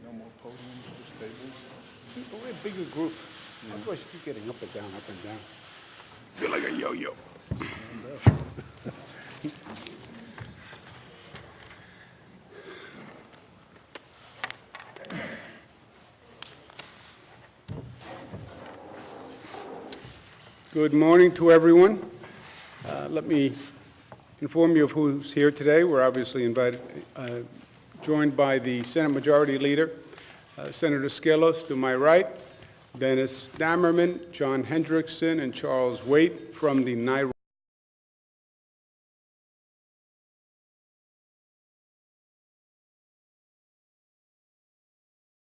No more podiums, just tables. See, but we're a bigger group. Otherwise, you keep getting up and down, up and down. Feel like a yo-yo. Good morning to everyone. Let me inform you of who's here today. We're obviously joined by the Senate Majority Leader, Senator Skelos to my right, Dennis Dammerman, John Hendrickson, and Charles Waite from the NYRA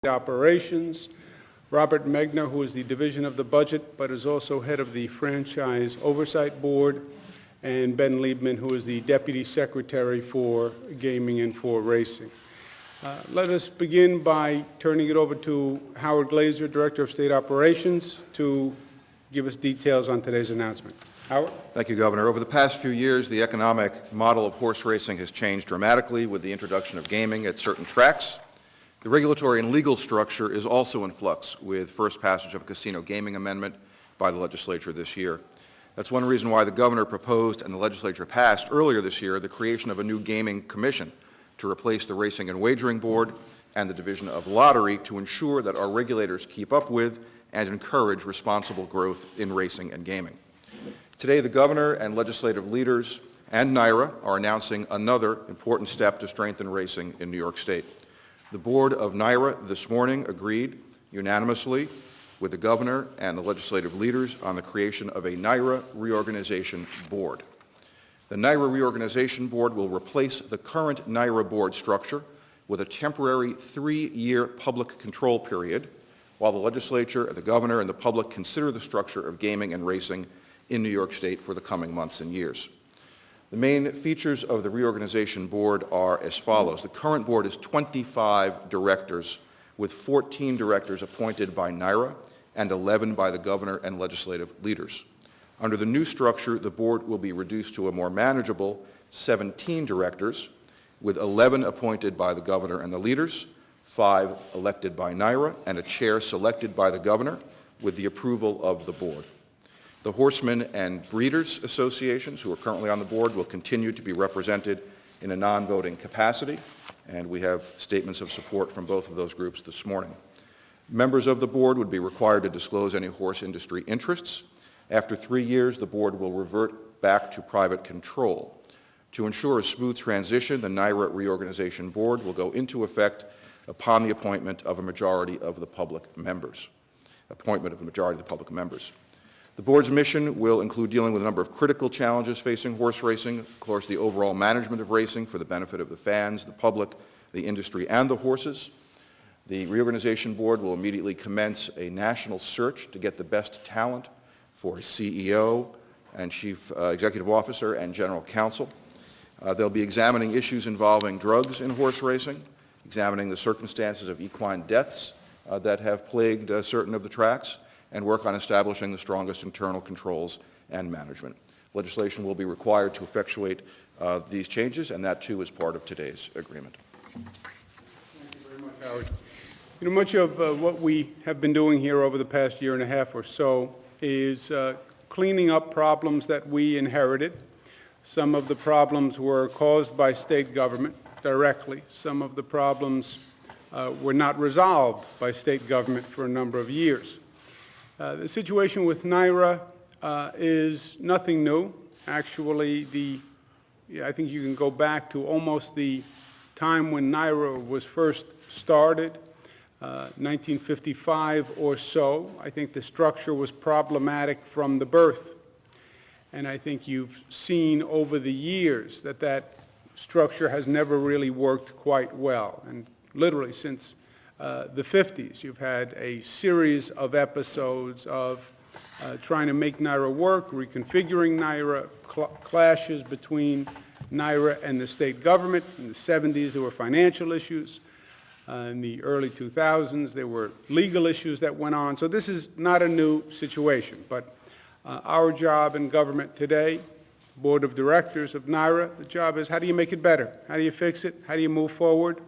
Operations, Robert Megner, who is the Division of the Budget, but is also head of the Franchise Oversight Board, and Ben Liebman, who is the Deputy Secretary for Gaming and for Racing. Let us begin by turning it over to Howard Glazer, Director of State Operations, to give us details on today's announcement. Howard? Thank you, Governor. Over the past few years, the economic model of horse racing has changed dramatically with the introduction of gaming at certain tracks. The regulatory and legal structure is also in flux with first passage of a casino gaming amendment by the legislature this year. That's one reason why the governor proposed and the legislature passed earlier this year the creation of a new gaming commission to replace the Racing and Wagering Board and the Division of Lottery to ensure that our regulators keep up with and encourage responsible growth in racing and gaming. Today, the governor and legislative leaders and NYRA are announcing another important step to strengthen racing in New York State. The board of NYRA this morning agreed unanimously with the governor and the legislative leaders on the creation of a NYRA Reorganization Board. The NYRA Reorganization Board will replace the current NYRA board structure with a temporary 3-year public control period while the legislature, the governor, and the public consider the structure of gaming and racing in New York State for the coming months and years. The main features of the Reorganization Board are as follows. The current board is 25 directors, with 14 directors appointed by NYRA and 11 by the governor and legislative leaders. Under the new structure, the board will be reduced to a more manageable 17 directors, with 11 appointed by the governor and the leaders, 5 elected by NYRA, and a chair selected by the governor with the approval of the board. The Horsemen and Breeders Associations, who are currently on the board, will continue to be represented in a non-voting capacity, and we have statements of support from both of those groups this morning. Members of the board would be required to disclose any horse industry interests. After 3 years, the board will revert back to private control. To ensure a smooth transition, the NYRA Reorganization Board will go into effect upon the appointment of a majority of the public members. The board's mission will include dealing with a number of critical challenges facing horse racing, of course, the overall management of racing for the benefit of the fans, the public, the industry, and the horses. The Reorganization Board will immediately commence a national search to get the best talent for CEO and Chief Executive Officer and General Counsel. They'll be examining issues involving drugs in horse racing, examining the circumstances of equine deaths that have plagued certain of the tracks, and work on establishing the strongest internal controls and management. Legislation will be required to effectuate these changes, and that too is part of today's agreement. Thank you very much, Howard. You know, much of what we have been doing here over the past year and a half or so is cleaning up problems that we inherited. Some of the problems were caused by state government directly. Some of the problems were not resolved by state government for a number of years. The situation with NYRA is nothing new. Actually, I think you can go back to almost the time when NYRA was first started, 1955 or so. I think the structure was problematic from the birth. And I think you've seen over the years that that structure has never really worked quite well. And literally since the 50s, you've had a series of episodes of trying to make NYRA work, reconfiguring NYRA, clashes between NYRA and the state government. In the 70s, there were financial issues. In the early 2000s, there were legal issues that went on. So this is not a new situation. But our job in government today, Board of Directors of NYRA, the job is how do you make it better? How do you fix it? How do you move forward?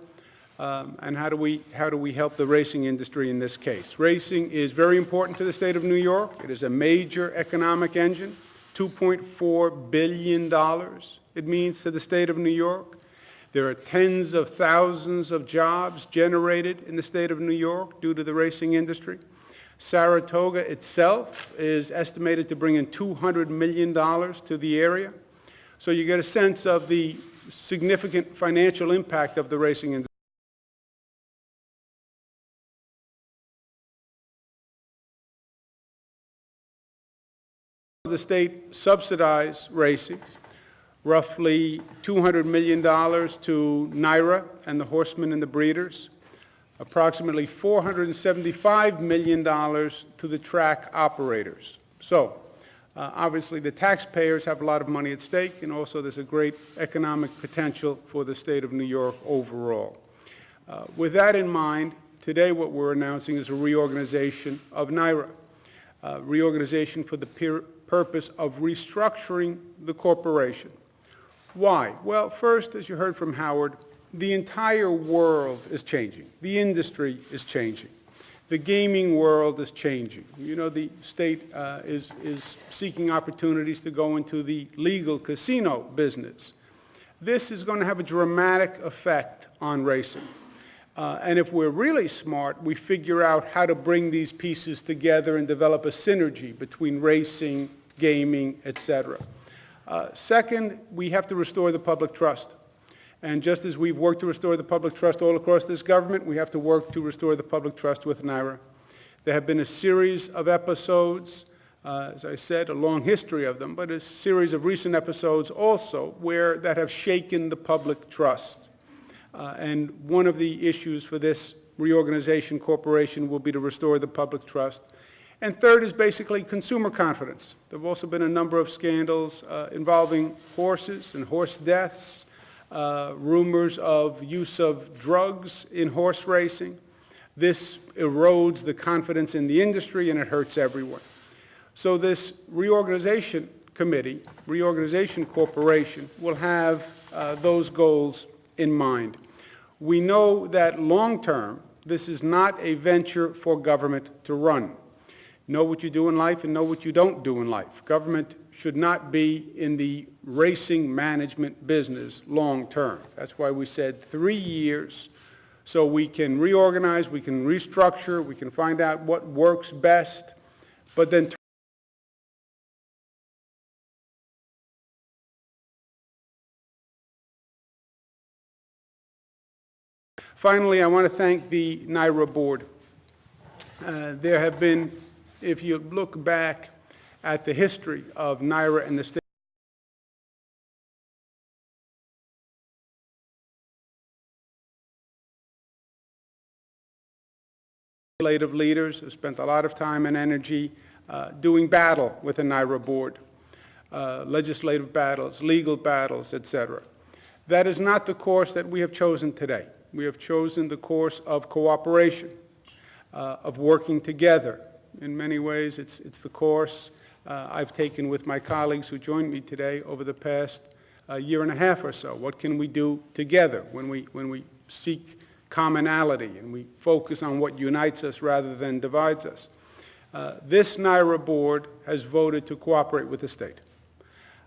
And how do we help the racing industry in this case? Racing is very important to the state of New York. It is a major economic engine. $2.4 billion it means to the state of New York. There are tens of thousands of jobs generated in the state of New York due to the racing industry. Saratoga itself is estimated to bring in $200 million to the area. So you get a sense of the significant financial impact of the racing industry. The state subsidized racing, roughly $200 million to NYRA and the horsemen and the breeders, approximately $475 million to the track operators. So, obviously the taxpayers have a lot of money at stake, and also there's a great economic potential for the state of New York overall. With that in mind, today what we're announcing is a reorganization of NYRA, reorganization for the purpose of restructuring the corporation. Why? Well, first, as you heard from Howard, the entire world is changing. The industry is changing. The gaming world is changing. You know, the state is seeking opportunities to go into the legal casino business. This is going to have a dramatic effect on racing. And if we're really smart, we figure out how to bring these pieces together and develop a synergy between racing, gaming, etc. Second, we have to restore the public trust. And just as we've worked to restore the public trust all across this government, we have to work to restore the public trust with NYRA. There have been a series of episodes, as I said, a long history of them, but a series of recent episodes also that have shaken the public trust. And one of the issues for this reorganization corporation will be to restore the public trust. And third is basically consumer confidence. There have also been a number of scandals involving horses and horse deaths, rumors of use of drugs in horse racing. This erodes the confidence in the industry, and it hurts everyone. So this reorganization committee, reorganization corporation, will have those goals in mind. We know that long-term, this is not a venture for government to run. Know what you do in life and know what you don't do in life. Government should not be in the racing management business long-term. That's why we said 3 years, so we can reorganize, we can restructure, we can find out what works best, but then finally, I want to thank the NYRA board. There have been, if you look back at the history of NYRA and the state, legislative leaders have spent a lot of time and energy doing battle with the NYRA board, legislative battles, legal battles, etc. That is not the course that we have chosen today. We have chosen the course of cooperation, of working together. In many ways, it's the course I've taken with my colleagues who joined me today over the past year and a half or so. What can we do together when we seek commonality and we focus on what unites us rather than divides us? This NYRA board has voted to cooperate with the state.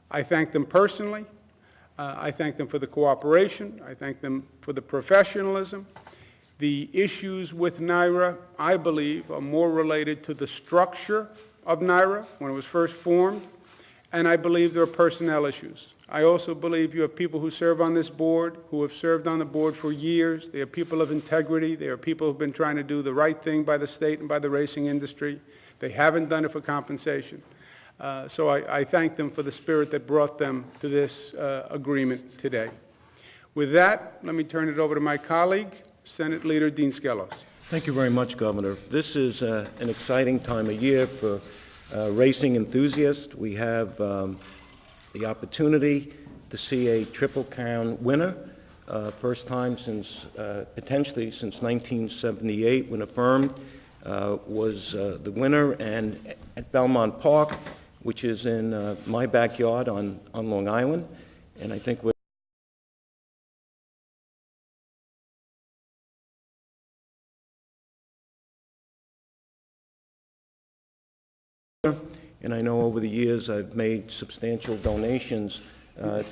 I thank them personally. I thank them for the cooperation. I thank them for the professionalism. The issues with NYRA, I believe, are more related to the structure of NYRA when it was first formed, and I believe there are personnel issues. I also believe you have people who serve on this board, who have served on the board for years. They are people of integrity. They are people who have been trying to do the right thing by the state and by the racing industry. They haven't done it for compensation. So I thank them for the spirit that brought them to this agreement today. With that, let me turn it over to my colleague, Senate Leader Dean Skelos. Thank you very much, Governor. This is an exciting time of year for racing enthusiasts. We have the opportunity to see a Triple Crown winner, first time since, potentially since 1978, when a firm was the winner, and at Belmont Park, which is in my backyard on Long Island, and I think we're and I know over the years I've made substantial donations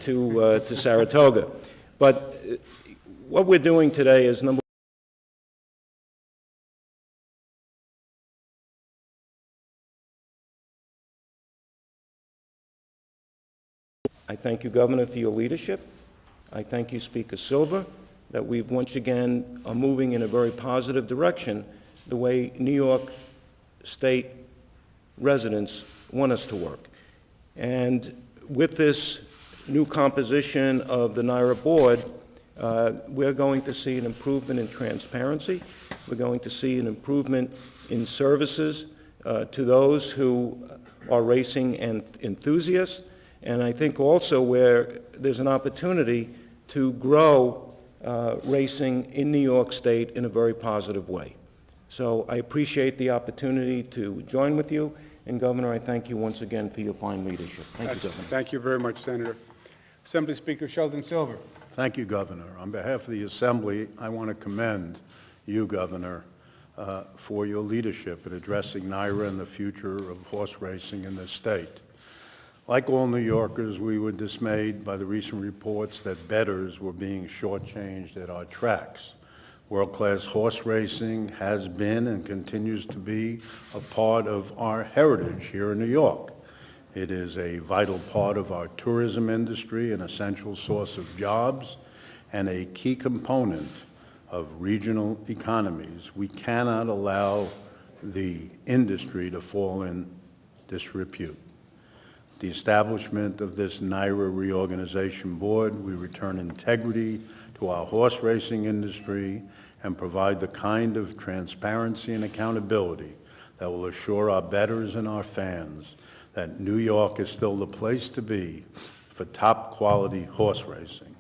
to Saratoga. But what we're doing today is, number I thank you, Governor, for your leadership. I thank you, Speaker Silver, that we've once again are moving in a very positive direction, the way New York State residents want us to work. And with this new composition of the NYRA Board, we're going to see an improvement in transparency. We're going to see an improvement in services to those who are racing enthusiasts. And I think also where there's an opportunity to grow racing in New York State in a very positive way. So I appreciate the opportunity to join with you. And Governor, I thank you once again for your fine leadership. Thank you, Governor. Thank you very much, Senator. Assembly Speaker Sheldon Silver. Thank you, Governor. On behalf of the Assembly, I want to commend you, Governor, for your leadership in addressing NYRA and the future of horse racing in this state. Like all New Yorkers, we were dismayed by the recent reports that bettors were being shortchanged at our tracks. World-class horse racing has been and continues to be a part of our heritage here in New York. It is a vital part of our tourism industry, an essential source of jobs, and a key component of regional economies. We cannot allow the industry to fall in disrepute. The establishment of this NYRA Reorganization Board, we return integrity to our horse racing industry and provide the kind of transparency and accountability that will assure our bettors and our fans that New York is still the place to be for top quality horse racing.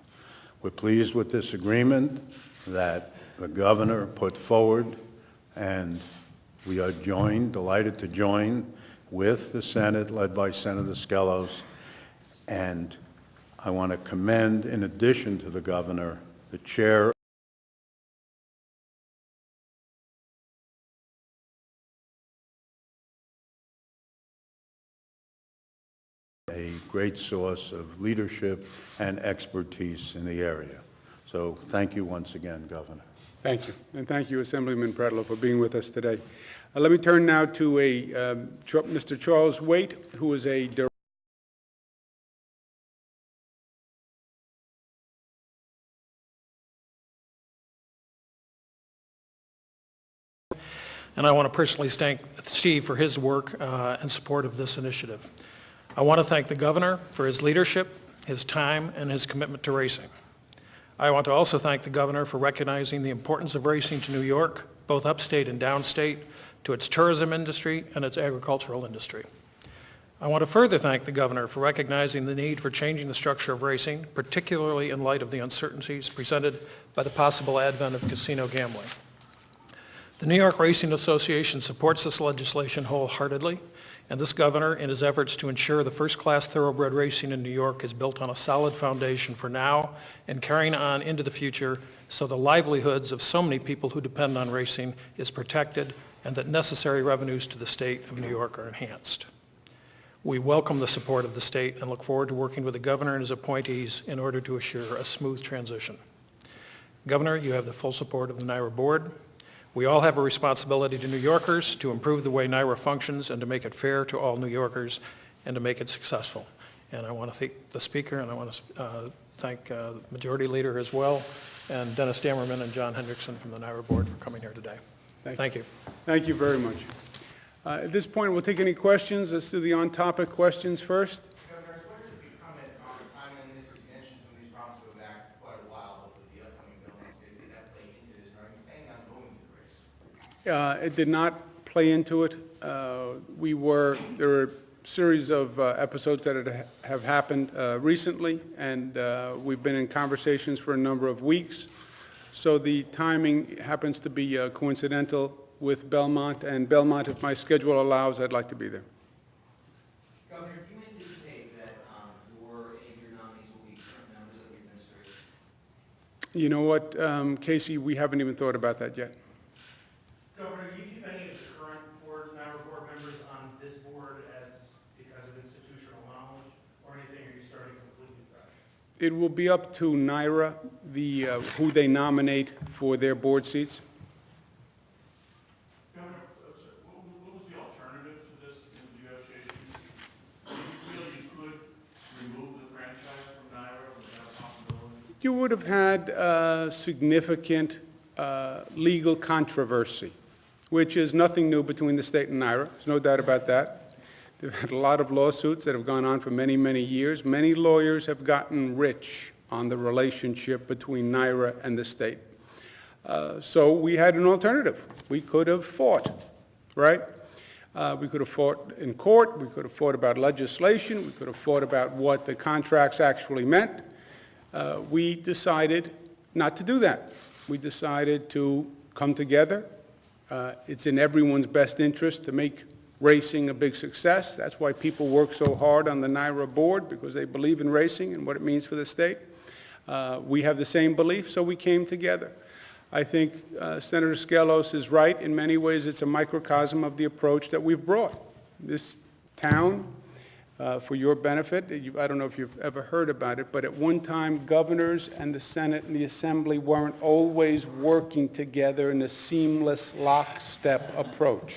We're pleased with this agreement that the governor put forward, and we are delighted to join with the Senate, led by Senator Skelos, and I want to commend, in addition to the governor, the chair a great source of leadership and expertise in the area. So thank you once again, Governor. Thank you. And thank you, Assemblyman Pretlow, for being with us today. Let me turn now to Mr. Charles Waite, who is a director. And I want to personally thank Steve for his work and support of this initiative. I want to thank the governor for his leadership, his time, and his commitment to racing. I want to also thank the governor for recognizing the importance of racing to New York, both upstate and downstate, to its tourism industry and its agricultural industry. I want to further thank the governor for recognizing the need for changing the structure of racing, particularly in light of the uncertainties presented by the possible advent of casino gambling. The New York Racing Association supports this legislation wholeheartedly, and this governor, in his efforts to ensure the first-class thoroughbred racing in New York is built on a solid foundation for now and carrying on into the future, so the livelihoods of so many people who depend on racing is protected and that necessary revenues to the state of New York are enhanced. We welcome the support of the state and look forward to working with the governor and his appointees in order to assure a smooth transition. Governor, you have the full support of the NYRA Board. We all have a responsibility to New Yorkers to improve the way NYRA functions and to make it fair to all New Yorkers and to make it successful. And I want to thank the Speaker, and I want to thank Majority Leader as well, and Dennis Dammerman and John Hendrickson from the NYRA Board for coming here today. Thank you. Thank you very much. At this point, we'll take any questions. Let's do the on-topic questions first. Governor, I was wondering if you could comment on the timeliness. You mentioned some of these problems go back quite a while, but with the upcoming bill, did that play into this? Are you planning on going to the race? It did not play into it. There were a series of episodes that have happened recently, and we've been in conversations for a number of weeks. So the timing happens to be coincidental with Belmont, and Belmont, if my schedule allows, I'd like to be there. Governor, do you anticipate that any of your nominees will be current members of the administration? You know what, Casey, we haven't even thought about that yet. Governor, do you keep any of the current NYRA board members on this board as because of institutional knowledge or anything, or are you starting completely fresh? It will be up to NYRA, who they nominate for their board seats. Governor, what was the alternative to this in the negotiations? Do you feel you could remove the franchise from NYRA? Was that a possibility? You would have had significant legal controversy, which is nothing new between the state and NYRA. There's no doubt about that. They've had a lot of lawsuits that have gone on for many, many years. Many lawyers have gotten rich on the relationship between NYRA and the state. So we had an alternative. We could have fought, right? We could have fought in court. We could have fought about legislation. We could have fought about what the contracts actually meant. We decided not to do that. We decided to come together. It's in everyone's best interest to make racing a big success. That's why people work so hard on the NYRA board, because they believe in racing and what it means for the state. We have the same belief, so we came together. I think Senator Skelos is right. In many ways, it's a microcosm of the approach that we've brought. This town, for your benefit, I don't know if you've ever heard about it, but at one time, governors and the Senate and the Assembly weren't always working together in a seamless lockstep approach.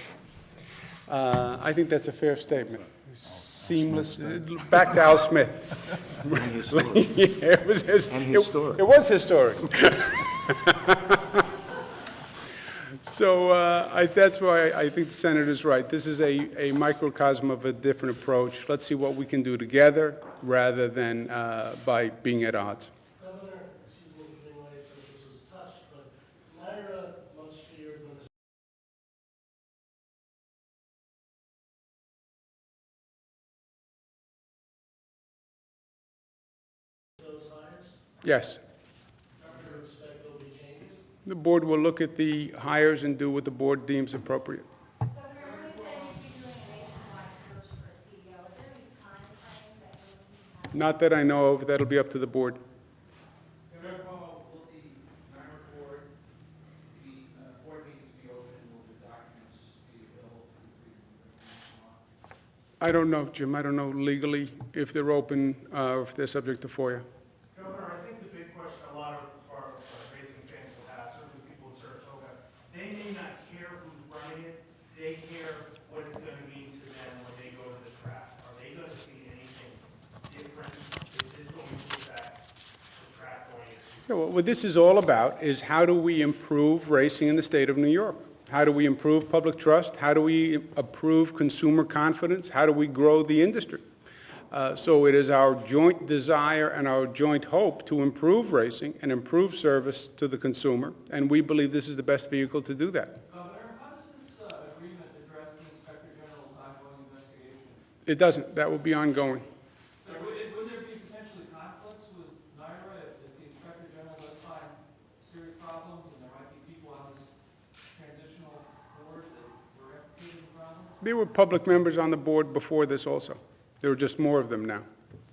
I think that's a fair statement. Seamless. Back to Al Smith. Yeah, it was historic. It was historic. So that's why I think the senator's right. This is a microcosm of a different approach. Let's see what we can do together rather than by being at odds. Governor, excuse me for being late, so this was touched, but NYRA much feared when those hires. Yes. Do you expect there'll be changes? The board will look at the hires and do what the board deems appropriate. Governor, when you said you'd be doing a nationwide search for a CEO, is there any time frame that you're looking at? Not that I know of. That'll be up to the board. Governor Cuomo, will the NYRA board, the board meetings be open, and will the documents be available for the Freedom of Information Law? I don't know, Jim. I don't know legally if they're open or if they're subject to FOIA. Governor, I think the big question a lot of racing fans will have, certainly people in Saratoga, they may not care who's running it, they care what it's going to mean to them when they go to the track. Are they going to see anything different? Is this going to affect the track going to? Yeah, well, what this is all about is how do we improve racing in the state of New York? How do we improve public trust? How do we improve consumer confidence? How do we grow the industry? So it is our joint desire and our joint hope to improve racing and improve service to the consumer, and we believe this is the best vehicle to do that. Governor, how does this agreement address the Inspector General's ongoing investigation? It doesn't. That will be ongoing. So wouldn't there be potentially conflicts with NYRA if the Inspector General does find serious problems and there might be people on this transitional board that were replicating the problem? There were public members on the board before this also. There are just more of them now.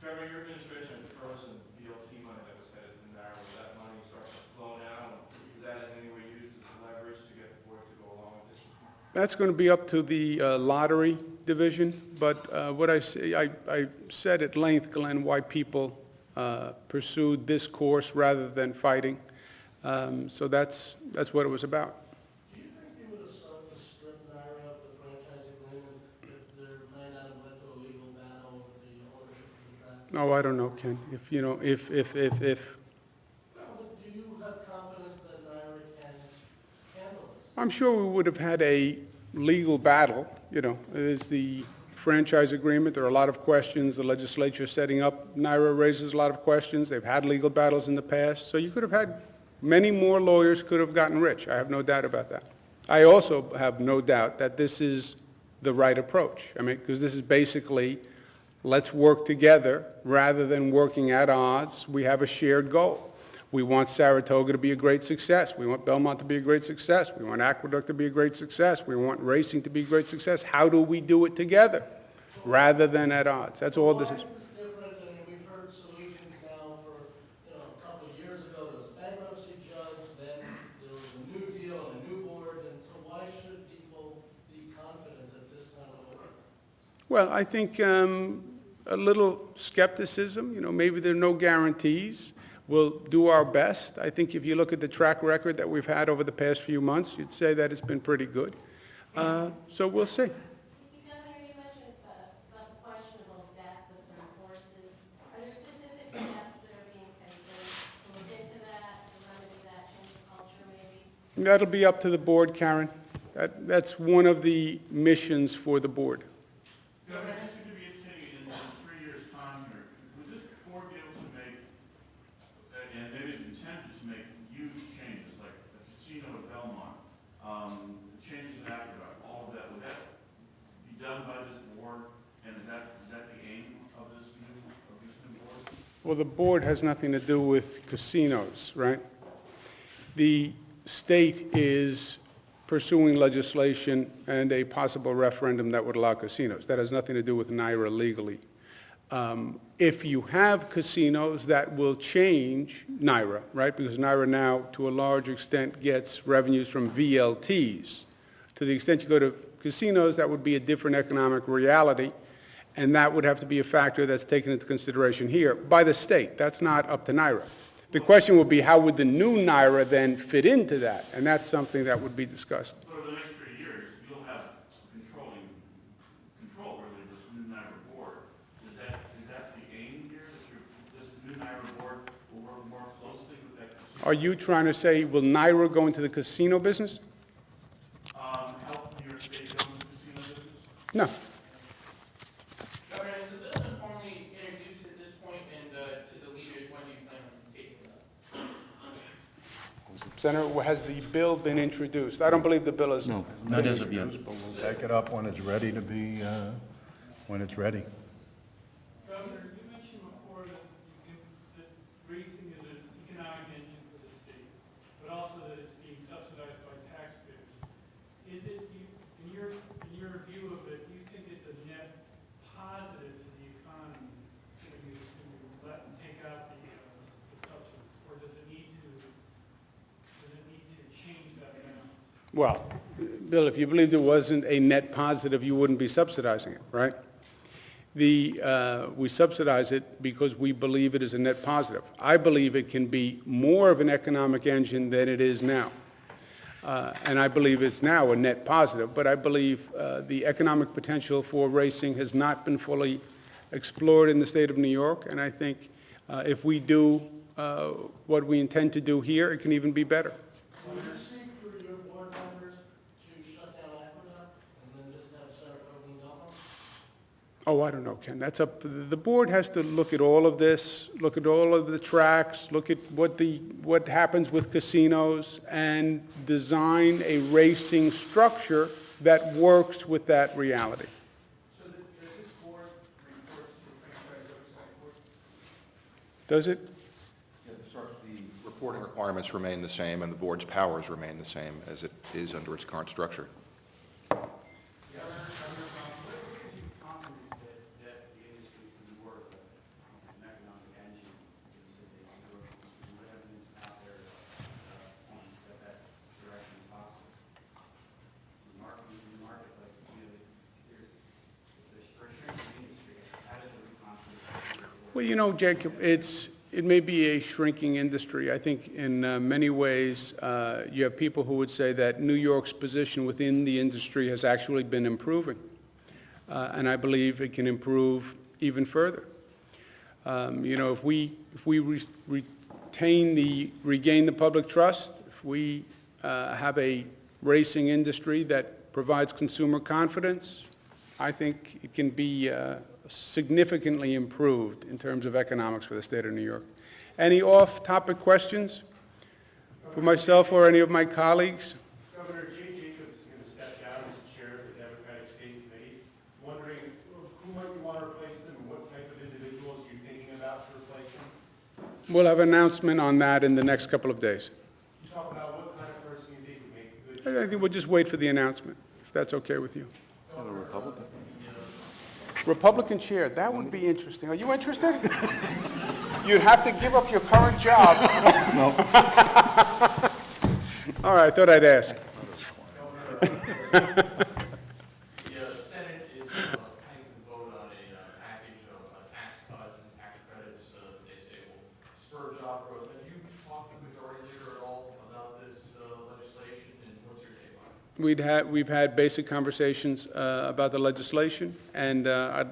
Governor, your administration frozen VLT money that was headed to NYRA. Will that money start to flow now? Is that in any way used as leverage to get the board to go along with this? That's going to be up to the lottery division, but what I said at length, Glenn, why people pursued this course rather than fighting. So that's what it was about. Do you think you would have sought to strip NYRA of the franchise agreement if there may not have led to a legal battle over the ownership of the tracks? No, I don't know, Ken. If, you know, if. Well, but do you have confidence that NYRA can handle this? I'm sure we would have had a legal battle. You know, there's the franchise agreement. There are a lot of questions. The legislature setting up NYRA raises a lot of questions. They've had legal battles in the past. So you could have had many more lawyers could have gotten rich. I have no doubt about that. I also have no doubt that this is the right approach. I mean, because this is basically, let's work together rather than working at odds. We have a shared goal. We want Saratoga to be a great success. We want Belmont to be a great success. We want Aqueduct to be a great success. We want racing to be a great success. How do we do it together rather than at odds? That's all this is. Why is this different? I mean, we've heard solutions now for, a couple of years ago, there was a bankruptcy judge, then there was a new deal and a new board, and so why should people be confident that this time will work? Well, I think a little skepticism, maybe there are no guarantees. We'll do our best. I think if you look at the track record that we've had over the past few months, you'd say that it's been pretty good. So we'll see. Governor, you mentioned about the questionable death of some horses. Are there specific steps that are being taken to look into that, to remedy that, change the culture maybe? That'll be up to the board, Karen. That's one of the missions for the board. Governor, just to give you a opinion, in 3 years' time here, would this board be able to make, and maybe it's intended to make huge changes, like the casino at Belmont, the changes in Aqueduct, all of that, would that be done by this board? And is that the aim of this new board? Well, the board has nothing to do with casinos, right? The state is pursuing legislation and a possible referendum that would allow casinos. That has nothing to do with NYRA legally. If you have casinos, that will change NYRA, right? Because NYRA now, to a large extent, gets revenues from VLTs. To the extent you go to casinos, that would be a different economic reality, and that would have to be a factor that's taken into consideration here by the state. That's not up to NYRA. The question would be, how would the new NYRA then fit into that? And that's something that would be discussed. But over the next 3 years, you'll have control really this new NYRA board. Is that the aim here, that this new NYRA board will work more closely with that casino? Are you trying to say, will NYRA go into the casino business? Help New York State go into casino business? No. Governor, has the bill been formally introduced at this point, and to the leaders, when do you plan on taking it up? Senator, has the bill been introduced? I don't believe the bill is. No, not as of yet. But we'll take it up when it's ready to be, when it's ready. Governor, you mentioned before that racing is an economic engine for the state, but also that it's being subsidized by taxpayers. Is it, in your view of it, do you think it's a net positive to the economy when you let them take out the subsidies, or does it need to change that balance? Well, Bill, if you believed it wasn't a net positive, you wouldn't be subsidizing it, right? We subsidize it because we believe it is a net positive. I believe it can be more of an economic engine than it is now. And I believe it's now a net positive, but I believe the economic potential for racing has not been fully explored in the state of New York, and I think if we do what we intend to do here, it can even be better. Would you seek for your board members to shut down Aqueduct and then just have Saratoga and Belmont? Oh, I don't know, Ken. That's up, the board has to look at all of this, look at all of the tracks, look at what happens with casinos, and design a racing structure that works with that reality. So does this board report to the Franchise Oversight Board? Does it? Yeah, the reporting requirements remain the same, and the board's powers remain the same as it is under its current structure. Governor, what gives you confidence that the industry can work an economic engine in the city of New York? What evidence out there points that direction is possible? The marketplace, it's a shrinking industry. How does a reconstitution? Well, Jacob, it may be a shrinking industry. I think in many ways, you have people who would say that New York's position within the industry has actually been improving. And I believe it can improve even further. If we regain the public trust, if we have a racing industry that provides consumer confidence, I think it can be significantly improved in terms of economics for the state of New York. Any off-topic questions for myself or any of my colleagues? Governor, Jay Jacobs is going to step down as chair of the Democratic State Committee. Wondering who might you want to replace them, and what type of individuals are you thinking about to replace them? We'll have an announcement on that in the next couple of days. You talk about what kind of person you think would make a good I think we'll just wait for the announcement, if that's okay with you. Republican chair, that would be interesting. Are you interested? You'd have to give up your current job. No. All right, I thought I'd ask. The Senate is planning to We've had basic conversations about the legislation, and as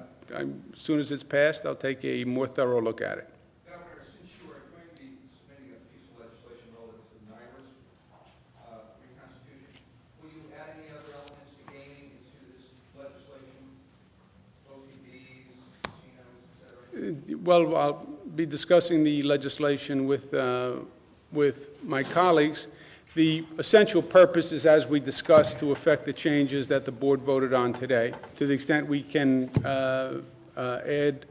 soon as it's passed, I'll take a more thorough look at it. Governor, since you are going to be submitting a piece of legislation relative to NYRA's reconstitution, will you add any other elements to gaming into this legislation? OTBs, casinos, et cetera? Well, I'll be discussing the legislation with my colleagues. The essential purpose is, as we discussed, to effect the changes that the board voted on today. To the extent we can add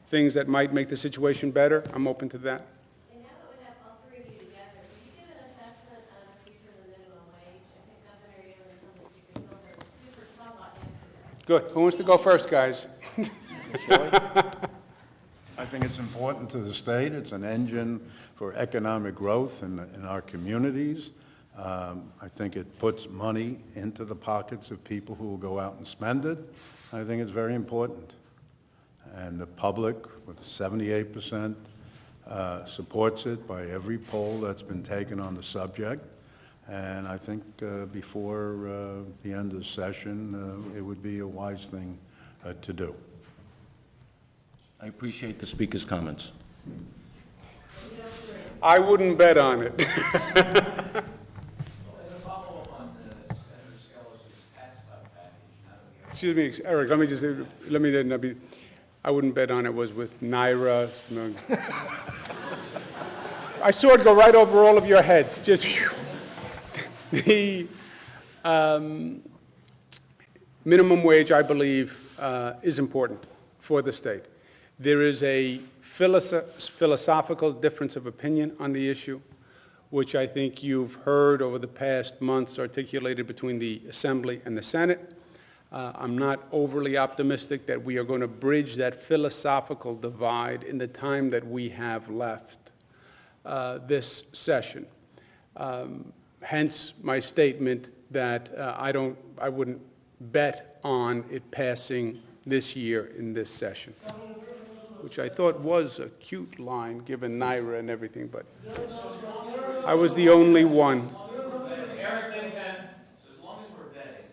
things that might make the situation better, I'm open to that. And now that we have all three of you together, would you give an assessment of the future of the minimum wage? I think Governor Young and Speaker Silver yesterday. Good. Who wants to go first, guys? I think it's important to the state. It's an engine for economic growth in our communities. I think it puts money into the pockets of people who will go out and spend it. I think it's very important. And the public, with 78%, supports it by every poll that's been taken on the subject. And I think before the end of the session, it would be a wise thing to do. I appreciate the speaker's comments. I wouldn't bet on it. As a follow-up on Senator Skelos' tax cut package, now that we have Excuse me, Eric, I wouldn't bet on it was with NYRA. No. I saw it go right over all of your heads, just phew. The minimum wage, I believe, is important for the state. There is a philosophical difference of opinion on the issue, which I think you've heard over the past months articulated between the Assembly and the Senate. I'm not overly optimistic that we are going to bridge that philosophical divide in the time that we have left this session. Hence my statement that I wouldn't bet on it passing this year in this session, which I thought was a cute line, given NYRA and everything, but I was the only one. Eric, so as long as we're betting,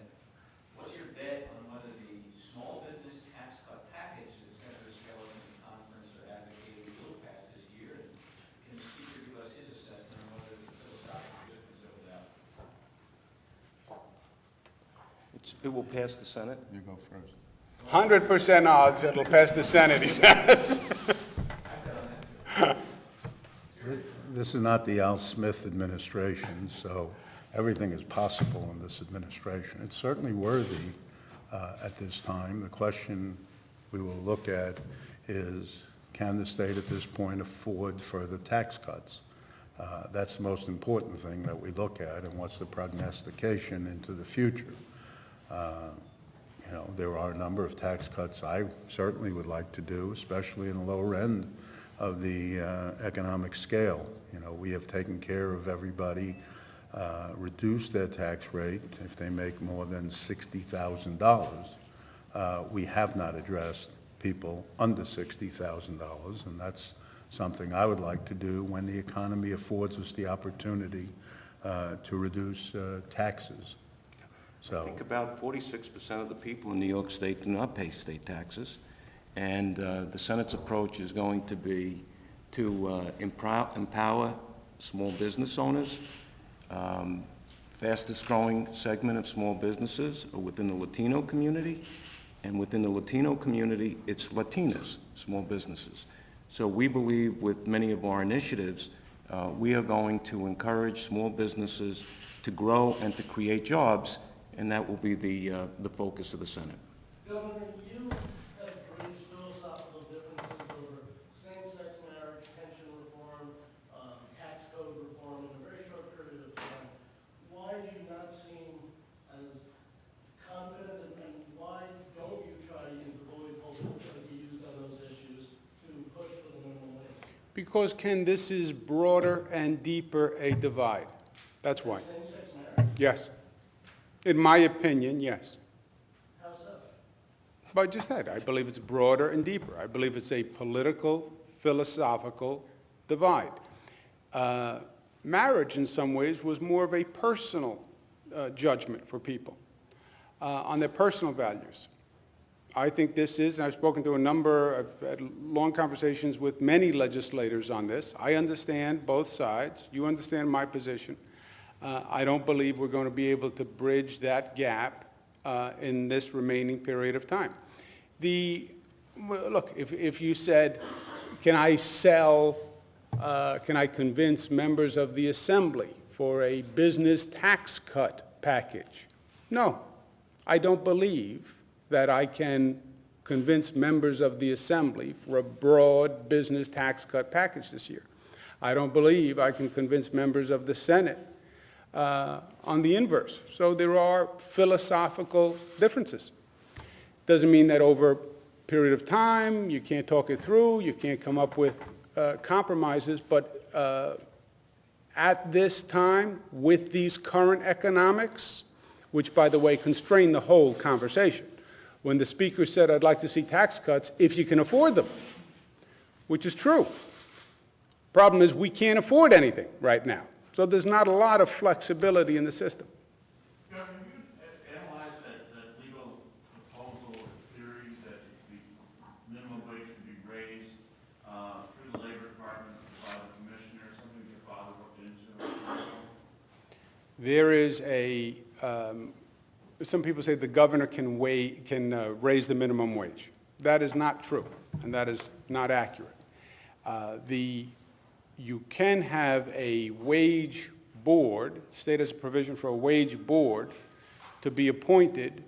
what's your bet on whether the small business tax cut package that Senator Skelos and the conference are advocating will pass this year? And can the speaker give us his assessment on whether there's a philosophical difference over that? It will pass the Senate. You go first. 100% odds it'll pass the Senate, he says. This is not the Al Smith administration, so everything is possible in this administration. It's certainly worthy at this time. The question we will look at is, can the state at this point afford further tax cuts? That's the most important thing that we look at, and what's the prognostication into the future. You know, there are a number of tax cuts I certainly would like to do, especially in the lower end of the economic scale. You know, we have taken care of everybody, reduced their tax rate if they make more than $60,000. We have not addressed people under $60,000, and that's something I would like to do when the economy affords us the opportunity to reduce taxes. I think about 46% of the people in New York State do not pay state taxes, and the Senate's approach is going to be to empower small business owners. Fastest growing segment of small businesses are within the Latino community, and within the Latino community, it's Latinas, small businesses. So we believe with many of our initiatives, we are going to encourage small businesses to grow and to create jobs, and that will be the focus of the Senate. Governor, you have raised philosophical differences over same-sex marriage, pension reform, tax code reform in a very short period of time. Why do you not seem as confident, and why don't you try to use the bully pulpit that you used on those issues to push for the minimum wage? Because, Ken, this is broader and deeper a divide. That's why. Same-sex marriage? Yes. In my opinion, yes. How so? But just that, I believe it's broader and deeper. I believe it's a political, philosophical divide. Marriage, in some ways, was more of a personal judgment for people. On their personal values, I think this is, and I've spoken to I've had long conversations with many legislators on this. I understand both sides. You understand my position. I don't believe we're going to be able to bridge that gap in this remaining period of time. Look, if you said, can I convince members of the Assembly for a business tax cut package? No, I don't believe that I can convince members of the Assembly for a broad business tax cut package this year. I don't believe I can convince members of the Senate on the inverse. So there are philosophical differences. Doesn't mean that over a period of time you can't talk it through, you can't come up with compromises, but at this time, with these current economics, which, by the way, constrain the whole conversation. When the Speaker said, I'd like to see tax cuts if you can afford them, which is true. Problem is, we can't afford anything right now. So there's not a lot of flexibility in the system. Governor, you analyze that legal proposal or theory that the minimum wage should be raised through the Labor Department by the Commissioner, something your father looked into? There is some people say the governor can raise the minimum wage. That is not true, and that is not accurate. You can have a wage board, state has a provision for a wage board to be appointed,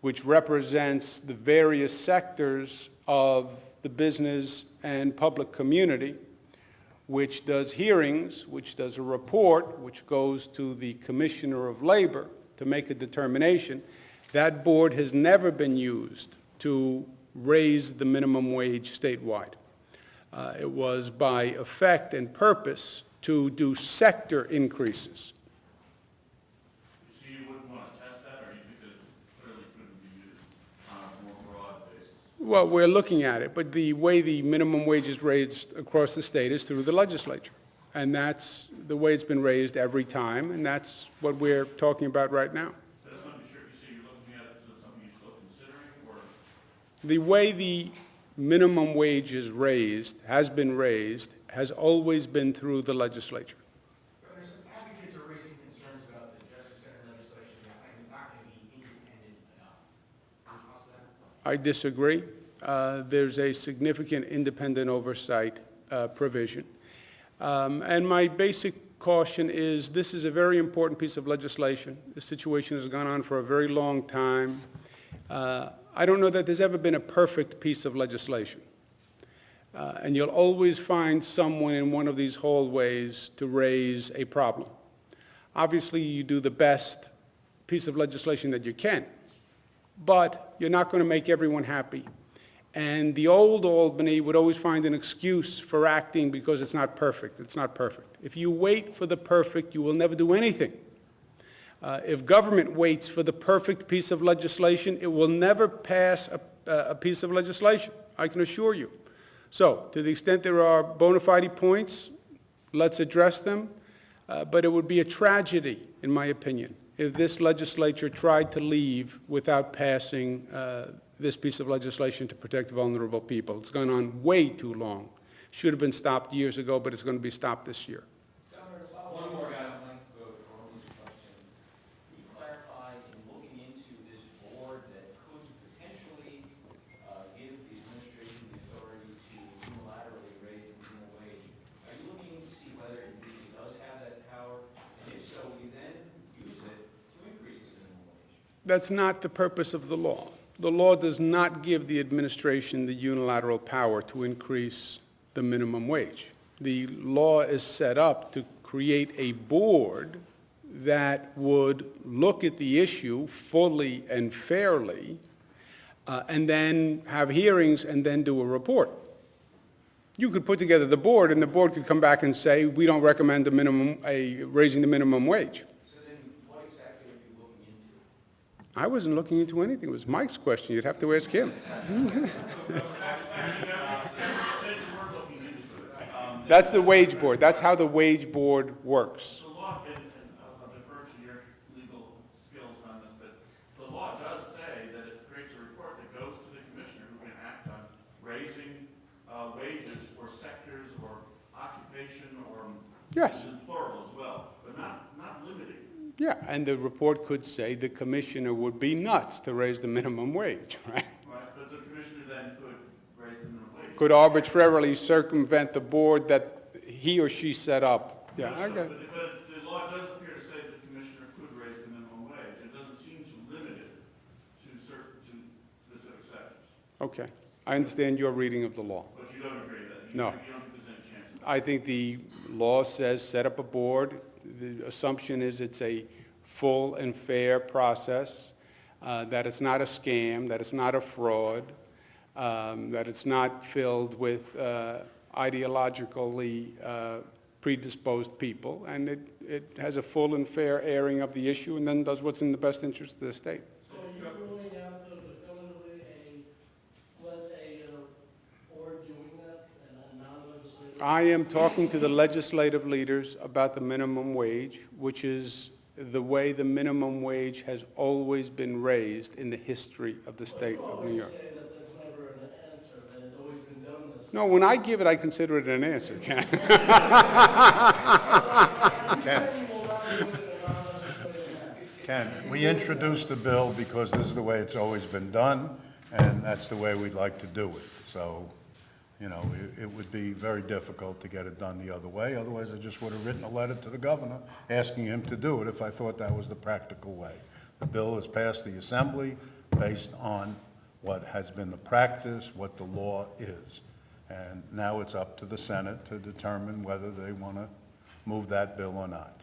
which represents the various sectors of the business and public community, which does hearings, which does a report, which goes to the Commissioner of Labor to make a determination. That board has never been used to raise the minimum wage statewide. It was by effect and purpose to do sector increases. So you wouldn't want to test that, or you think that it clearly couldn't be used on a more broad basis? Well, we're looking at it, but the way the minimum wage is raised across the state is through the legislature. And that's the way it's been raised every time, and that's what we're talking about right now. So I just want to be sure, you say you're looking at it, so it's something you're still considering, or? The way the minimum wage is raised, has been raised, has always been through the legislature. Governor, some advocates are raising concerns about the Justice Center legislation. They're claiming it's not going to be independent enough. Can you respond to that? I disagree. There's a significant independent oversight provision. And my basic caution is this is a very important piece of legislation. The situation has gone on for a very long time. I don't know that there's ever been a perfect piece of legislation. And you'll always find someone in one of these hallways to raise a problem. Obviously, you do the best piece of legislation that you can, but you're not going to make everyone happy. And the old Albany would always find an excuse for acting because it's not perfect. It's not perfect. If you wait for the perfect, you will never do anything. If government waits for the perfect piece of legislation, it will never pass a piece of legislation, I can assure you. So, to the extent there are bona fide points, let's address them. But it would be a tragedy, in my opinion, if this legislature tried to leave without passing this piece of legislation to protect vulnerable people. It's gone on way too long. Should have been stopped years ago, but it's going to be stopped this year. One more, guys. I'd like to go to Orly's question. Can you clarify, in looking into this board that could potentially give the administration the authority to unilaterally raise the minimum wage, are you looking to see whether it really does have that power? And if so, will you then use it to increase the minimum wage? That's not the purpose of the law. The law does not give the administration the unilateral power to increase the minimum wage. The law is set up to create a board that would look at the issue fully and fairly, and then have hearings and then do a report. You could put together the board, and the board could come back and say, we don't recommend raising the minimum wage. So then what exactly are you looking into? I wasn't looking into anything. It was Mike's question. You'd have to ask him. That's the wage board. That's how the wage board works. The law, and I'll defer to your legal wages for sectors or occupation or Yes. in plural as well, but not limiting. Yeah, and the report could say the commissioner would be nuts to raise the minimum wage, right? Right, but the commissioner then could raise the minimum wage. Could arbitrarily circumvent the board that he or she set up. Yeah, I get it. But the law does appear to say that the commissioner could raise the minimum wage. It doesn't seem to limit it to specific sectors. Okay, I understand your reading of the law. But you don't agree that? No. You don't think there's any chance of that? I think the law says set up a board. The assumption is it's a full and fair process, that it's not a scam, that it's not a fraud, that it's not filled with ideologically predisposed people, and it has a full and fair airing of the issue and then does what's in the best interest of the state. So are you ruling out though definitively a board doing that and a non-legislative? I am talking to the legislative leaders about the minimum wage, which is the way the minimum wage has always been raised in the history of the state of New York. You always say that that's never an answer, that it's always been done this way. No, when I give it, I consider it an answer, Ken. You said you will not do it in a non-legislative manner. Ken, we introduced the bill because this is the way it's always been done, and that's the way we'd like to do it. So, you know, it would be very difficult to get it done the other way. Otherwise, I just would have written a letter to the governor asking him to do it if I thought that was the practical way. The bill has passed the Assembly based on what has been the practice, what the law is. And now it's up to the Senate to determine whether they want to move that bill or not.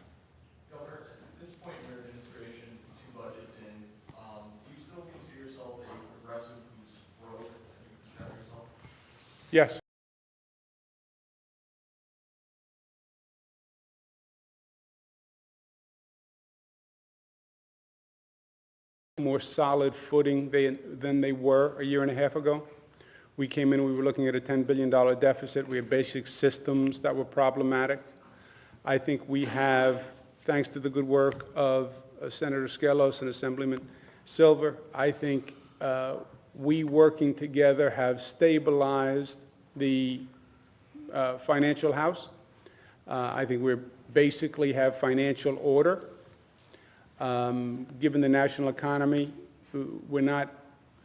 Governor, at this point in your administration, 2 budgets in, do you still consider yourself a progressive who's broke, as you describe yourself? Yes. More solid footing than they were a year and a half ago. We came in, we were looking at a $10 billion deficit. We had basic systems that were problematic. I think we have, thanks to the good work of Senator Skelos and Assemblyman Silver, I think we working together have stabilized the financial house. I think we basically have financial order. Given the national economy, we're not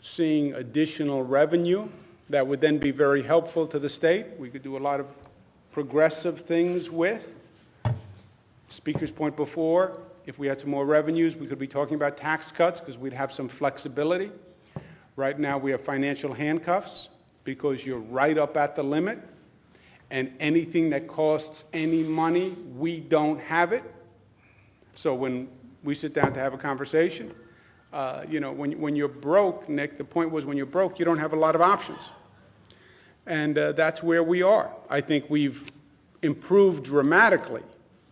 seeing additional revenue that would then be very helpful to the state. We could do a lot of progressive things with. Speaker's point before, if we had some more revenues, we could be talking about tax cuts because we'd have some flexibility. Right now, we have financial handcuffs because you're right up at the limit, and anything that costs any money, we don't have it. So when we sit down to have a conversation, you know, when you're broke, Nick, the point was when you're broke, you don't have a lot of options. And that's where we are. I think we've improved dramatically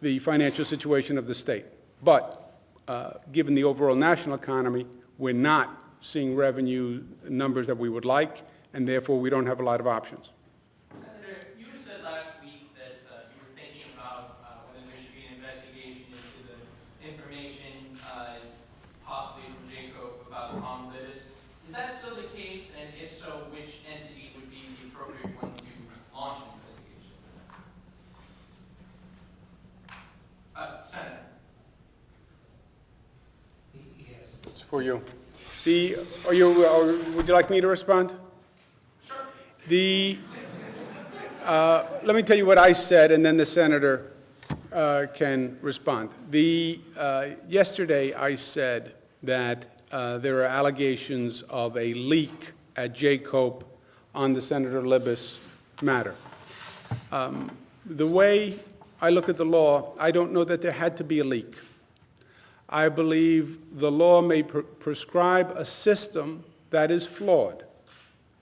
the financial situation of the state. But given the overall national economy, we're not seeing revenue numbers that we would like, and therefore we don't have a lot of options. Senator, you had said last week that you were thinking about whether there should be an investigation into the information, possibly from Jacob, about Tom Libis. Is that still the case? And if so, which entity would be the appropriate one to launch an investigation? Senator. It's for you. Would you like me to respond? Sure. Let me tell you what I said, and then the senator can respond. Yesterday, I said that there are allegations of a leak at Jacob on the Senator Libis matter. The way I look at the law, I don't know that there had to be a leak. I believe the law may prescribe a system that is flawed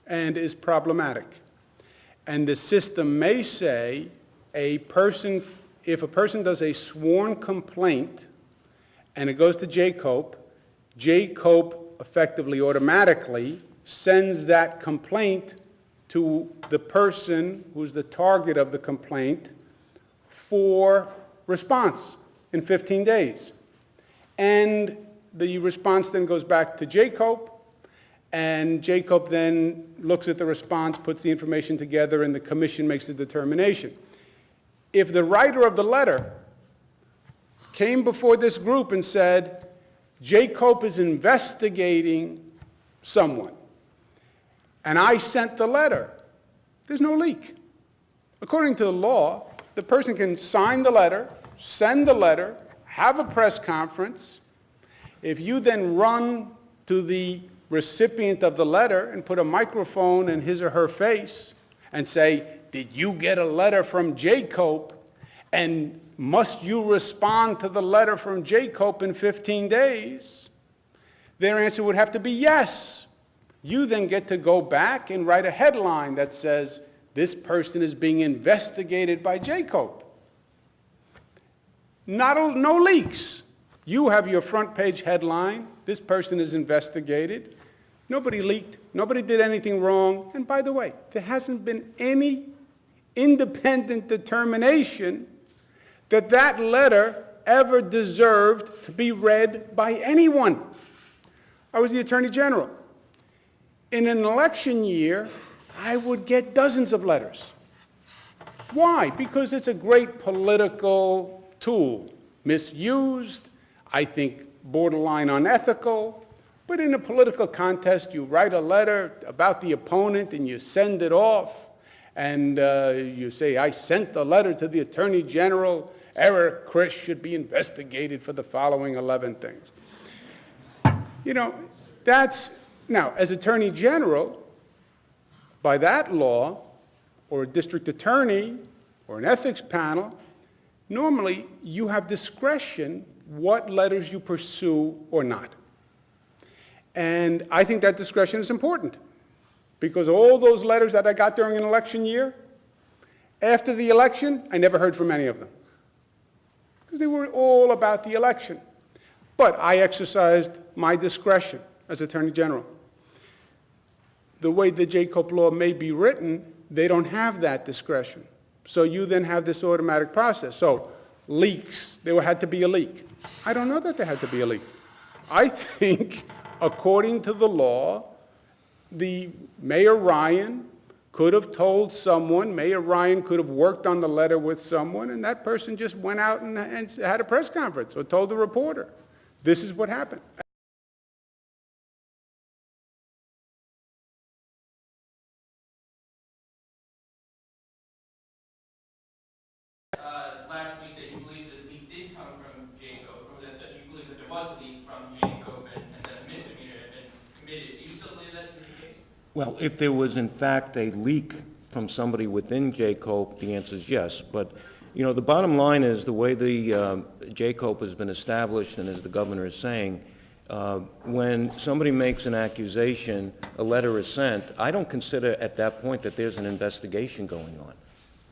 and is problematic. And the system may say if a person does a sworn complaint and it goes to Jacob, Jacob effectively automatically sends that complaint to the person who's the target of the complaint for response in 15 days. And the response then goes back to Jacob, and Jacob then looks at the response, puts the information together, and the commission makes a determination. If the writer of the letter came before this group and said, Jacob is investigating someone, and I sent the letter, there's no leak. According to the law, the person can sign the letter, send the letter, have a press conference. If you then run to the recipient of the letter and put a microphone in his or her face and say, did you get a letter from Jacob, and must you respond to the letter from Jacob in 15 days? Their answer would have to be yes. You then get to go back and write a headline that says, this person is being investigated by Jacob. No leaks. You have your front page headline, this person is investigated. Nobody leaked, nobody did anything wrong. And by the way, there hasn't been any independent determination that that letter ever deserved to be read by anyone. I was the Attorney General. In an election year, I would get dozens of letters. Why? Because it's a great political tool, misused, I think borderline unethical, but in a political contest, you write a letter about the opponent and you send it off, and you say, I sent a letter to the Attorney General, Eric Chris should be investigated for the following 11 things. You know, now, as Attorney General, by that law, or a district attorney, or an ethics panel, normally you have discretion what letters you pursue or not. And I think that discretion is important, because all those letters that I got during an election year, after the election, I never heard from any of them, because they were all about the election. But I exercised my discretion as Attorney General. The way the Jacob law may be written, they don't have that discretion. So you then have this automatic process. So leaks, there had to be a leak. I don't know that there had to be a leak. I think, according to the law, the Mayor Ryan could have told someone, Mayor Ryan could have worked on the letter with someone, and that person just went out and had a press conference or told the reporter, this is what happened. Last week that you believe that the leak did come from Jacob, or that you believe that there was a leak from Jacob and that a misdemeanor had been committed. Do you still believe that to be the case? Well, if there was in fact a leak from somebody within Jacob, the answer is yes. But, you know, the bottom line is the way the Jacob has been established, and as the governor is saying, when somebody makes an accusation, a letter is sent, I don't consider at that point that there's an investigation going on.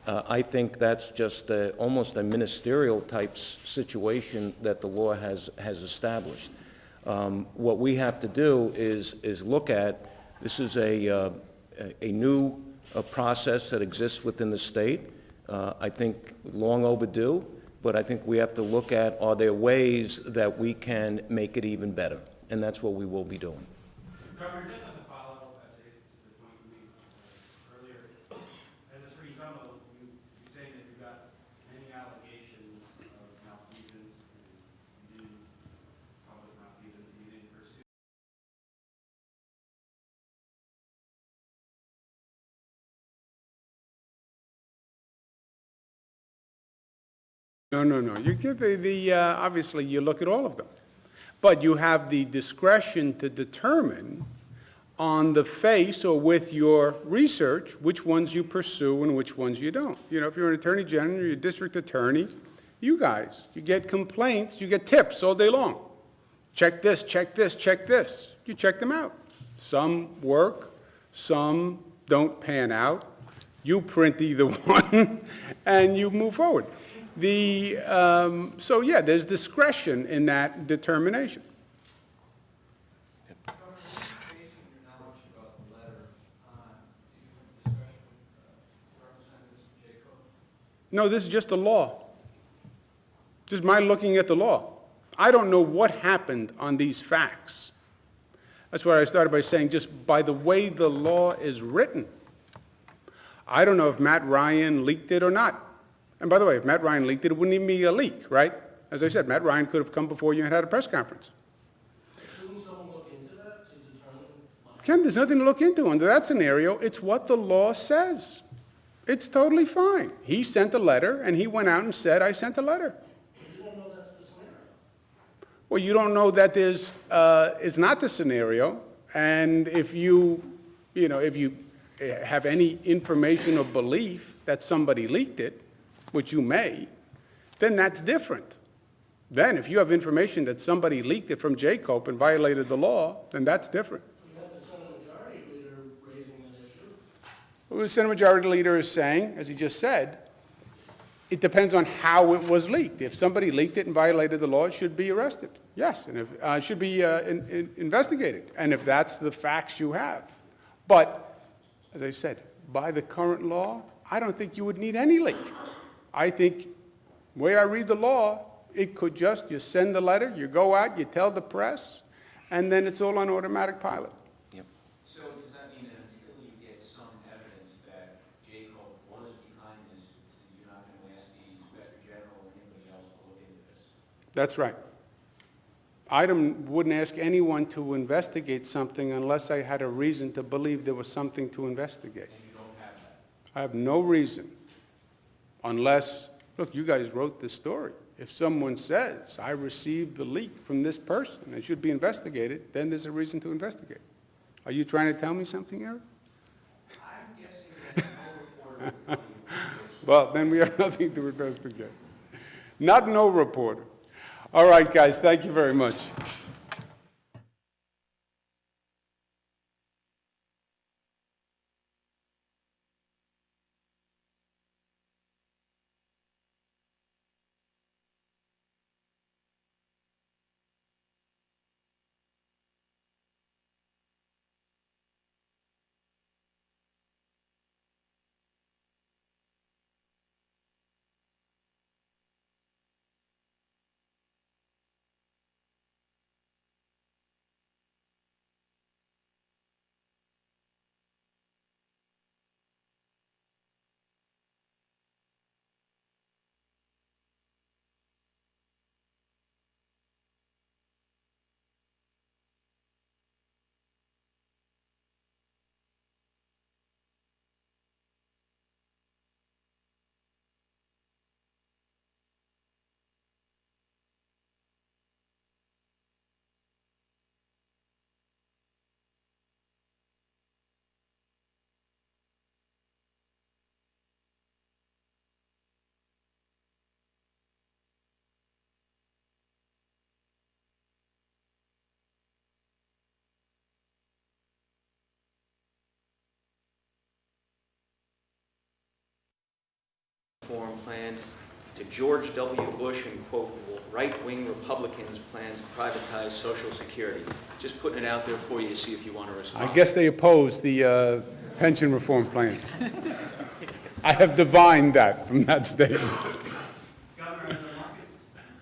I think that's just almost a ministerial type situation that the law has established. What we have to do is look at, this is a new process that exists within the state. I think long overdue, but I think we have to look at, are there ways that we can make it even better? And that's what we will be doing. Governor, just as a follow-up to the point you made earlier, as Attorney General, you say that you've got many allegations of malfeasance, and you didn't, public malfeasance, and you didn't pursue. No. You give obviously you look at all of them. But you have the discretion to determine on the face or with your research which ones you pursue and which ones you don't. You know, if you're an attorney general, you're a district attorney, you guys, you get complaints, you get tips all day long. Check this, check this, check this. You check them out. Some work, some don't pan out. You print either one and you move forward. So yeah, there's discretion in that determination. Governor, based on your knowledge about the letter, do you have discretion to represent Mr. Jacob? No, this is just the law. Just my looking at the law. I don't know what happened on these facts. That's why I started by saying, just by the way the law is written, I don't know if Matt Ryan leaked it or not. And by the way, if Matt Ryan leaked it, it wouldn't even be a leak, right? As I said, Matt Ryan could have come before you and had a press conference. Shouldn't someone look into that to determine? Ken, there's nothing to look into. Under that scenario, it's what the law says. It's totally fine. He sent a letter, and he went out and said, I sent a letter. You don't know that's the scenario. Well, you don't know that it's not the scenario, and if you have any information or belief that somebody leaked it, which you may, then that's different. Then, if you have information that somebody leaked it from Jacob and violated the law, then that's different. We had the Senate Majority Leader raising that issue. What the Senate Majority Leader is saying, as he just said, it depends on how it was leaked. If somebody leaked it and violated the law, it should be arrested. Yes, and if it should be investigated. And if that's the facts you have. But, as I said, by the current law, I don't think you would need any leak. I think, the way I read the law, it could just, you send the letter, you go out, you tell the press, and then it's all on automatic pilot. So does that mean that until you get some evidence that Jacob was behind this, you're not going to ask the Inspector General or anybody else to look into this? That's right. I wouldn't ask anyone to investigate something unless I had a reason to believe there was something to investigate. And you don't have that? I have no reason, unless, look, you guys wrote this story. If someone says, I received the leak from this person, it should be investigated, then there's a reason to investigate. Are you trying to tell me something, Eric? I'm guessing that no reporter would tell you. Well, then we have nothing to investigate. Not no reporter. All right, guys, thank you very much. Reform plan to George W. Bush and, quote, right-wing Republicans plan to privatize Social Security. Just putting it out there for you to see if you want to respond. I guess they oppose the pension reform plan. I have divined that from that statement. Governor, in the markets,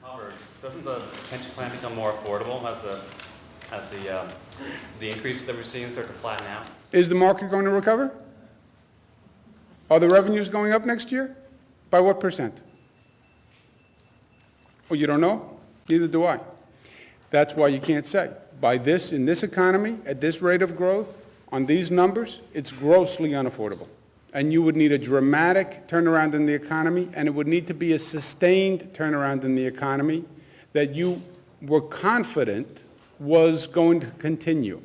Albert, doesn't the pension plan become more affordable as the increase that we're seeing start to flatten out? Is the market going to recover? Are the revenues going up next year? By what percent? Well, you don't know? Neither do I. That's why you can't say. By this, in this economy, at this rate of growth, on these numbers, it's grossly unaffordable. And you would need a dramatic turnaround in the economy, and it would need to be a sustained turnaround in the economy that you were confident was going to continue.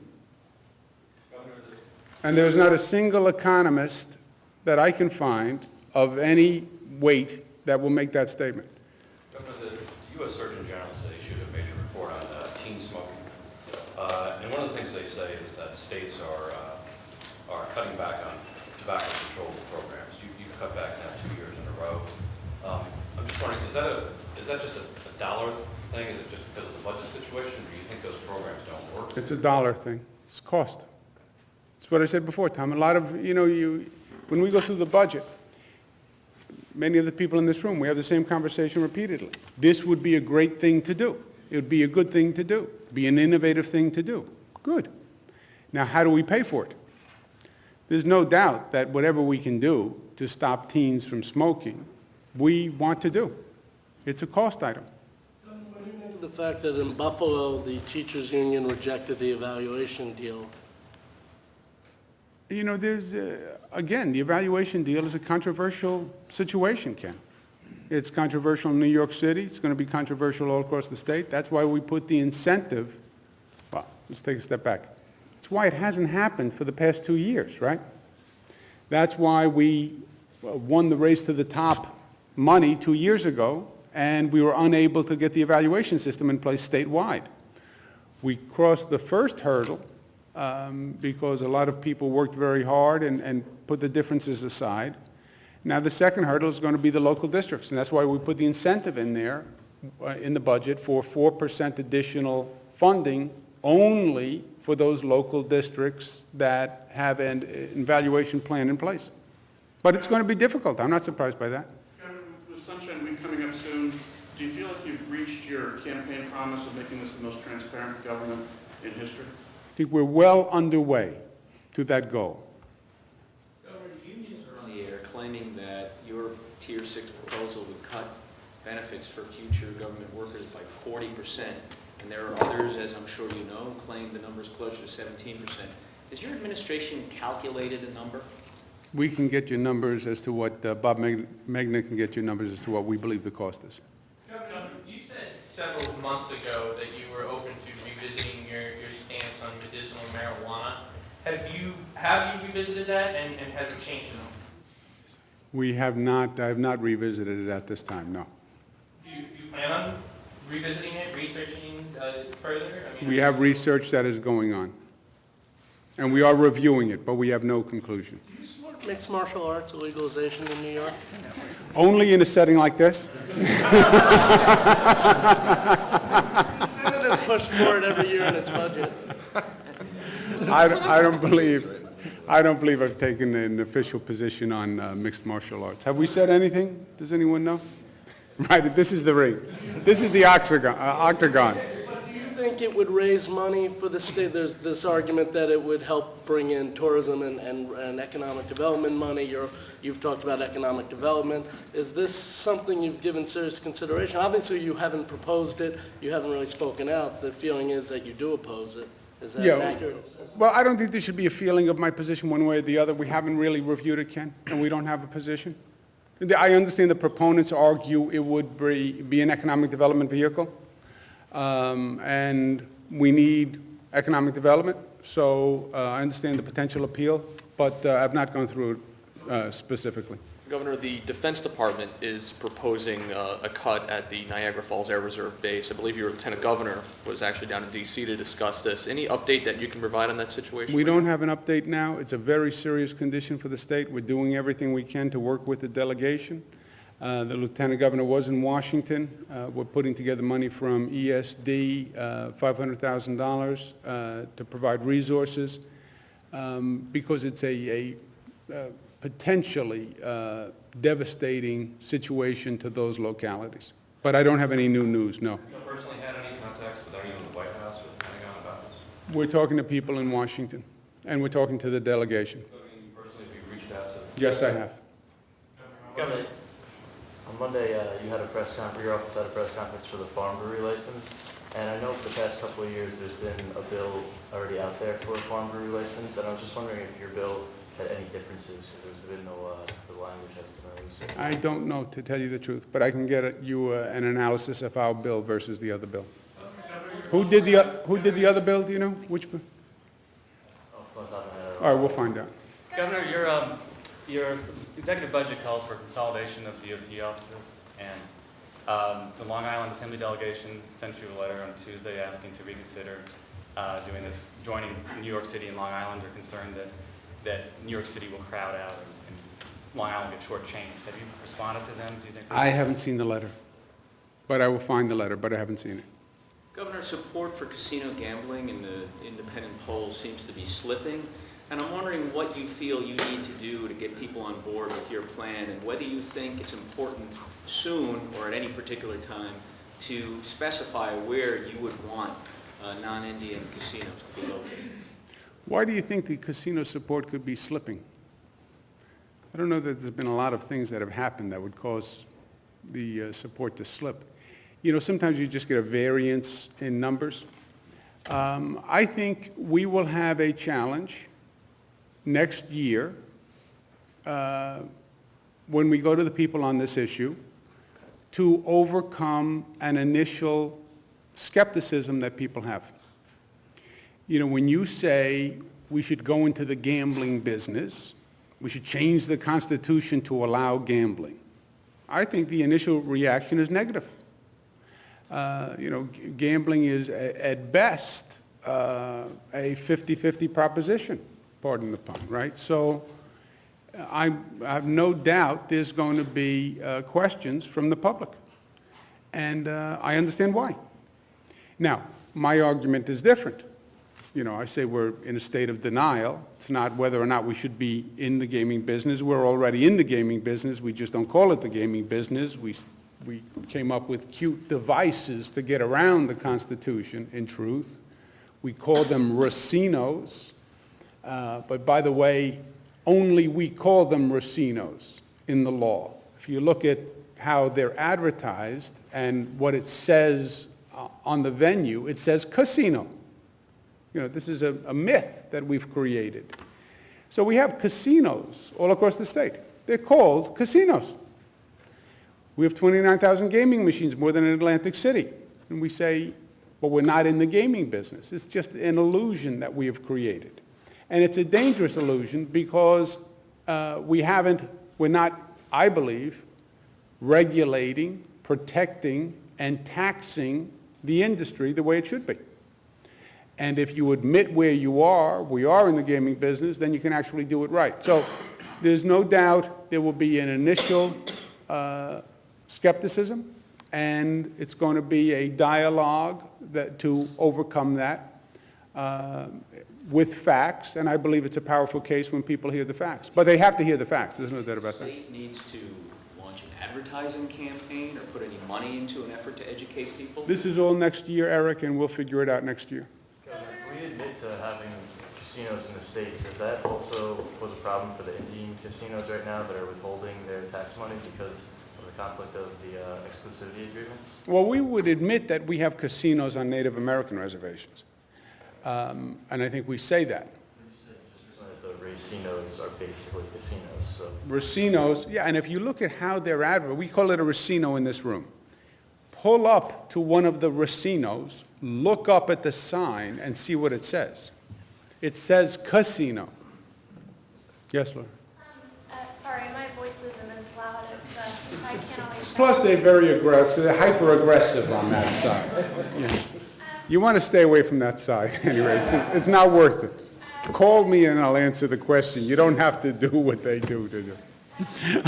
And there's not a single economist that I can find of any weight that will make that statement. Governor, the U.S. Surgeon General has issued a major report on teen smoking. And one of the things they say is that states are cutting back on tobacco control programs. You've cut back now 2 years in a row. I'm just wondering, is that just a dollar thing? Is it just because of the budget situation? Or do you think those programs don't work? It's a dollar thing. It's cost. It's what I said before, Tom. A lot of, when we go through the budget, many of the people in this room, we have the same conversation repeatedly. This would be a great thing to do. It would be a good thing to do. Be an innovative thing to do. Good. Now, how do we pay for it? There's no doubt that whatever we can do to stop teens from smoking, we want to do. It's a cost item. What do you make of the fact that in Buffalo, the teachers' union rejected the evaluation deal? You know, there's, again, the evaluation deal is a controversial situation, Ken. It's controversial in New York City. It's going to be controversial all across the state. That's why we put the incentive, well, let's take a step back. It's why it hasn't happened for the past 2 years, right? That's why we won the race to the top money 2 years ago, and we were unable to get the evaluation system in place statewide. We crossed the first hurdle because a lot of people worked very hard and put the differences aside. Now the second hurdle is going to be the local districts, and that's why we put the incentive in there in the budget for 4% additional funding only for those local districts that have an evaluation plan in place. But it's going to be difficult. I'm not surprised by that. With Sunshine Week coming up soon, do you feel like you've reached your campaign promise of making this the most transparent government in history? I think we're well underway to that goal. Governor, the unions are on the air claiming that your Tier 6 proposal would cut benefits for future government workers by 40%. And there are others, as I'm sure you know, who claim the number is closer to 17%. Has your administration calculated a number? We can get you numbers as to what, Bob Megna can get you numbers as to what we believe the cost is. Governor, you said several months ago that you were open to revisiting your stance on medicinal marijuana. Have you revisited that, and has it changed at all? We have not, I have not revisited it at this time, no. Do you plan on revisiting it, researching further? I mean, We have research that is going on, and we are reviewing it, but we have no conclusion. Do you support mixed martial arts legalization in New York? Only in a setting like this? The Senate has pushed for it every year in its budget. I don't believe I've taken an official position on mixed martial arts. Have we said anything? Does anyone know? Right, this is the ring. This is the octagon. But do you think it would raise money for the state? There's this argument that it would help bring in tourism and economic development money. You've talked about economic development. Is this something you've given serious consideration? Obviously, you haven't proposed it. You haven't really spoken out. The feeling is that you do oppose it. Is that an accurate assessment? Well, I don't think there should be a feeling of my position one way or the other. We haven't really reviewed it, Ken, and we don't have a position. I understand the proponents argue it would be an economic development vehicle, and we need economic development, so I understand the potential appeal, but I've not gone through it specifically. Governor, the Defense Department is proposing a cut at the Niagara Falls Air Reserve Base. I believe your Lieutenant Governor was actually down in D.C. to discuss this. Any update that you can provide on that situation? We don't have an update now. It's a very serious condition for the state. We're doing everything we can to work with the delegation. The Lieutenant Governor was in Washington. We're putting together money from ESD, $500,000 to provide resources because it's a potentially devastating situation to those localities. But I don't have any new news, no. Have you personally had any contacts with anyone in the White House or the Pentagon about this? We're talking to people in Washington, and we're talking to the delegation. I mean, personally, have you reached out to? Yes, I have. Governor, on Monday, your office had a press conference for the farm brewery license, and I know for the past couple of years there's been a bill already out there for a farm brewery license, and I was just wondering if your bill had any differences, because there's been no, the language hasn't been released. I don't know, to tell you the truth, but I can get you an analysis of our bill versus the other bill. Who did the other bill, do you know? Which bill? All right, we'll find out. Governor, your executive budget calls for consolidation of DOT offices, and the Long Island Assembly delegation sent you a letter on Tuesday asking to reconsider doing this, joining New York City and Long Island. Are concerned that New York City will crowd out and Long Island get shortchanged. Have you responded to them? Do you think? I haven't seen the letter, but I will find the letter, but I haven't seen it. Governor, support for casino gambling in the independent polls seems to be slipping, and I'm wondering what you feel you need to do to get people on board with your plan, and whether you think it's important soon or at any particular time to specify where you would want non-Indian casinos to be located. Why do you think the casino support could be slipping? I don't know that there's been a lot of things that have happened that would cause the support to slip. You know, sometimes you just get a variance in numbers. I think we will have a challenge next year when we go to the people on this issue to overcome an initial skepticism that people have. You know, when you say we should go into the gambling business, we should change the Constitution to allow gambling, I think the initial reaction is negative. You know, gambling is at best a 50-50 proposition, pardon the pun, right? So I have no doubt there's going to be questions from the public, and I understand why. Now, my argument is different. You know, I say we're in a state of denial. It's not whether or not we should be in the gaming business. We're already in the gaming business. We just don't call it the gaming business. We came up with cute devices to get around the Constitution, in truth. We call them racinos. But by the way, only we call them racinos in the law. If you look at how they're advertised and what it says on the venue, it says casino. You know, this is a myth that we've created. So we have casinos all across the state. They're called casinos. We have 29,000 gaming machines, more than in Atlantic City. And we say, well, we're not in the gaming business. It's just an illusion that we have created. And it's a dangerous illusion because we're not, I believe, regulating, protecting, and taxing the industry the way it should be. And if you admit where you are, we are in the gaming business, then you can actually do it right. So there's no doubt there will be an initial skepticism, and it's going to be a dialogue to overcome that with facts, and I believe it's a powerful case when people hear the facts. But they have to hear the facts, there's no doubt about that. The state needs to launch an advertising campaign or put any money into an effort to educate people? This is all next year, Eric, and we'll figure it out next year. If we admit to having casinos in the state, does that also pose a problem for the Indian casinos right now that are withholding their tax money because of the conflict of the exclusivity agreements? Well, we would admit that we have casinos on Native American reservations. And I think we say that. The racinos are basically casinos, so. Racinos, yeah, and if you look at how they're advertised, we call it a racino in this room. Pull up to one of the racinos, look up at the sign, and see what it says. It says casino. Yes, Laura? Sorry, my voice isn't as loud as I can't always shout. Plus, they're very aggressive, they're hyper-aggressive on that side. Yeah. You want to stay away from that side anyway. It's not worth it. Call me and I'll answer the question. You don't have to do what they do to do. In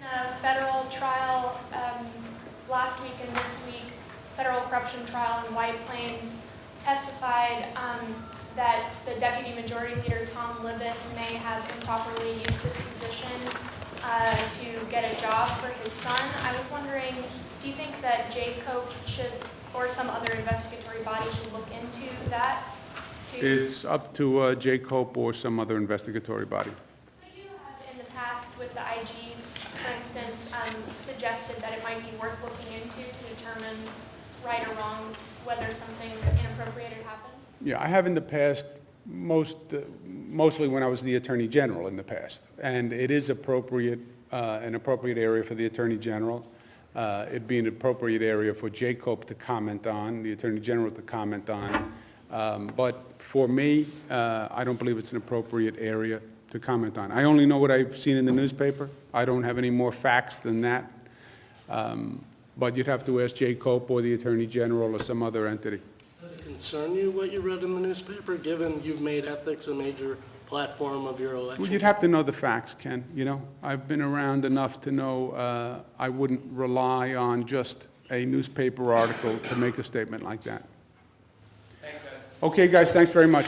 a federal trial last week and this week, federal corruption trial in White Plains, testified that the Deputy Majority Leader Tom Libis may have improperly used his position to get a job for his son. I was wondering, do you think that JCOPE should, or some other investigatory body should look into that? It's up to JCOPE or some other investigatory body. So you have in the past with the IG, for instance, suggested that it might be worth looking into to determine right or wrong whether something inappropriate had happened? Yeah, I have in the past, mostly when I was the Attorney General in the past. And it is appropriate, an appropriate area for the Attorney General. It'd be an appropriate area for JCOPE to comment on, the Attorney General to comment on. But for me, I don't believe it's an appropriate area to comment on. I only know what I've seen in the newspaper. I don't have any more facts than that. But you'd have to ask JCOPE or the Attorney General or some other entity. Does it concern you what you read in the newspaper, given you've made ethics a major platform of your election? Well, you'd have to know the facts, Ken. You know, I've been around enough to know I wouldn't rely on just a newspaper article to make a statement like that. Thanks, guys. Okay, guys, thanks very much.